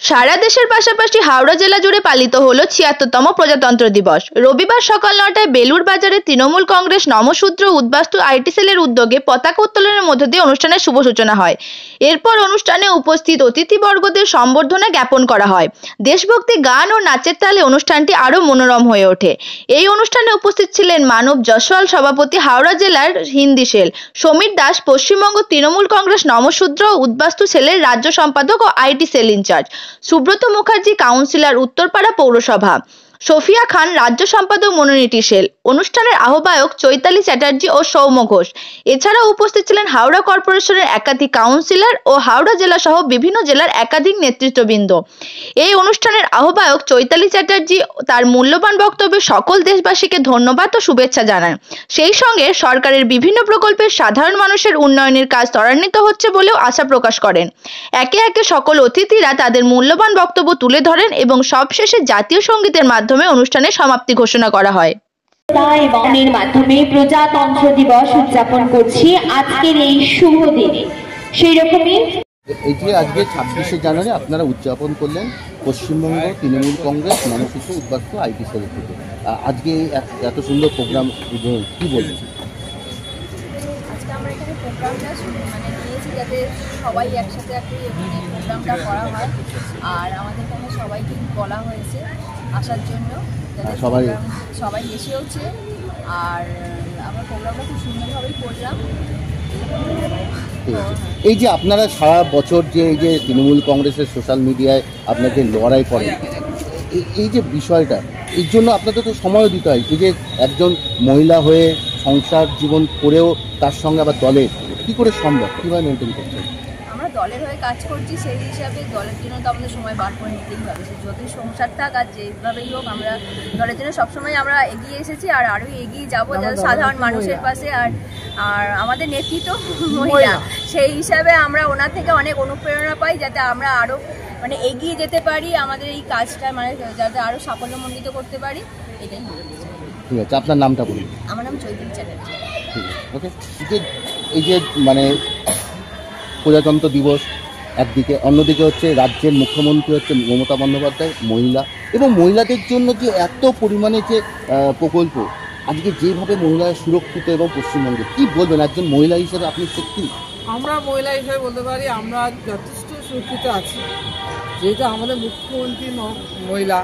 সারা দেশের পাশাপাশি হাওড়া জেলা জুড়ে পালিত হলো ৭৬তম প্রজাতন্ত্র দিবস। রবিবার সকাল ৯টায় বেলুড় বাজারে তৃণমূল কংগ্রেস নমশূদ্র উদ্বাস্তু আইটি সেলের উদ্যোগে পতাকা উত্তোলনের মধ্য দিয়ে অনুষ্ঠানের শুভ সূচনা হয়। এরপর অনুষ্ঠানে উপস্থিত অতিথিবর্গদের সম্বর্ধনা জ্ঞাপন করা হয়। দেশভক্তি গান ও নাচের তালে অনুষ্ঠানটি আরও মনোরম হয়ে ওঠে। এই অনুষ্ঠানে উপস্থিত ছিলেন মানব জসওয়াল সভাপতি, হাওড়া জেলার হিন্দি সেল সমীর দাস, পশ্চিমবঙ্গ তৃণমূল কংগ্রেস নমশূদ্র উদ্বাস্তু সেলের রাজ্য সম্পাদক ও IT cell in-charge, Subrata Mukherjee councillor, Uttarpara পৌরসভা, সোফিয়া খান রাজ্য সম্পাদক মনোনীতি সেল, অনুষ্ঠানের আহ্বায়ক চৈতালি চ্যাটার্জি ও সৌম্য ঘোষ। এছাড়াও উপস্থিত ছিলেন হাওড়া কর্পোরেশনের একাধিক কাউন্সিলর ও হাওড়া জেলা সহ বিভিন্ন জেলার একাধিক নেতৃত্ববৃন্দ। এই অনুষ্ঠানের আহ্বায়ক চৈতালি চ্যাটার্জি তার মূল্যবান বক্তব্যে সকল দেশবাসীকে ধন্যবাদ ও শুভেচ্ছা জানান। সেই সঙ্গে সরকারের বিভিন্ন প্রকল্পের সাধারণ মানুষের উন্নয়নের কাজ ত্বরান্বিত হচ্ছে বলেও আশা প্রকাশ করেন। একে একে সকল অতিথিরা তাদের মূল্যবান বক্তব্য তুলে ধরেন এবং সবশেষে জাতীয় সঙ্গীতের মাধ্যমে অনুষ্ঠানের সমাপ্তি ঘোষণা করা হয়। এর মাধ্যমে প্রজাতন্ত্র দিবস উদযাপন করছি আজকের এই শুভ দিনে। সেই রকমই এই যে আজকে ২৬শে জানুয়ারি আপনারা উদযাপন করলেন পশ্চিমবঙ্গ তৃণমূল কংগ্রেস নমশূদ্র উদ্বাস্তু আইটি সেলের থেকে, আজকে এত সুন্দর প্রোগ্রাম কি বলছেন? আজকে আমরা এখানে প্রোগ্রামটা নিয়েছি যাতে সবাই একসাথে প্রোগ্রামটা করা হয়, আর আমাদের এখানে সবাইকে বলা হয়েছে আসার জন্য, সবাই এসেওছে, আর আমরা প্রোগ্রামটা খুব সুন্দরভাবেই করলাম। এই যে আপনারা সারা বছর যে এই যে তৃণমূল কংগ্রেসের সোশ্যাল মিডিয়ায় আপনাদের লড়াই করেন, এই যে বিষয়টা, এর জন্য আপনাদের তো সময় দিতে হয়। এই যে একজন মহিলা হয়ে সংসার জীবন করেও তার সঙ্গে আবার দলের কী করে সম্ভব, কীভাবে মেনটেন করছেন? আমরা দলের হয়ে কাজ করছি, সেই হিসাবে দলের জন্য তো আমাদের সময় বার করে নিতেই হবে। যতই সংসার থাক আর যেভাবেই হোক, আমরা দলের জন্য সবসময় আমরা এগিয়ে এসেছি আর আরও এগিয়ে যাবো, যাতে সাধারণ মানুষের পাশে। আর আমাদের নেতৃত্ব মহিলা, সেই হিসাবে আমরা ওনার থেকে অনেক অনুপ্রেরণা পাই, যাতে আমরা আরও এগিয়ে যেতে পারি, আমাদের এই কাজটা যাতে আরও সাফল্যমণ্ডিত করতে পারি, এটাই। ঠিক আছে, আপনার নামটা বলুন। আমার নাম চৈতালি চ্যাটার্জি। ঠিক আছে, ওকে। এই যে প্রজাতন্ত্র দিবস একদিকে, অন্যদিকে হচ্ছে রাজ্যের মুখ্যমন্ত্রী হচ্ছে মমতা বন্দ্যোপাধ্যায়, মহিলা, এবং মহিলাদের জন্য যে এত পরিমাণে যে প্রকল্প, আজকে যেভাবে মহিলারা সুরক্ষিত এবং পশ্চিমবঙ্গে কী বলবেন একজন মহিলা হিসেবে আপনি? সত্যি আমরা মহিলা হিসেবে বলতে পারি আমরা যথেষ্ট সুরক্ষিত আছি, যেহেতু আমাদের মুখ্যমন্ত্রী মহিলা,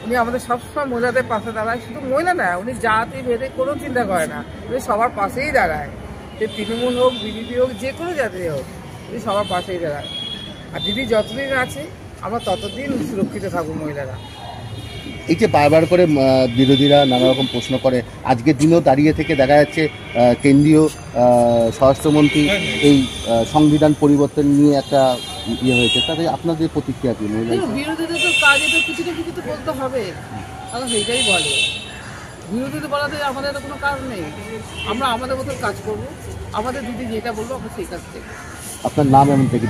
উনি আমাদের সবসময় মহিলাদের পাশে দাঁড়ায়। শুধু মহিলা না, উনি জাতি ভেদে কোনো চিন্তা করে না, উনি সবার পাশেই দাঁড়ায়। সে তৃণমূল হোক, বিজেপি হোক, যে কোনো জাতি হোক, উনি সবার পাশেই দাঁড়ায়। আর দিদি যতদিন আছে আমরা ততদিন সুরক্ষিত থাকবো মহিলারা। এই যে বারবার করে বিরোধীরা নানা রকম প্রশ্ন করে, আজকের দিনেও দাঁড়িয়ে থেকে দেখা যাচ্ছে কেন্দ্রীয় স্বরাষ্ট্রমন্ত্রী এই সংবিধান পরিবর্তন নিয়ে একটা হয়েছে, তাতে আপনাদের প্রতিক্রিয়া কি? বিরোধীদের তো কাজে তো কিছু না কিছু তো বলতে হবে, তারা সেইটাই বলে। বিরোধীদের বলাতে আমাদের তো কোনো কাজ নেই, আমরা আমাদের মতো কাজ করবো, আমাদের দিদি যেটা বলবো আমরা সেই কাজ করবো। আপনার নাম এমন থেকে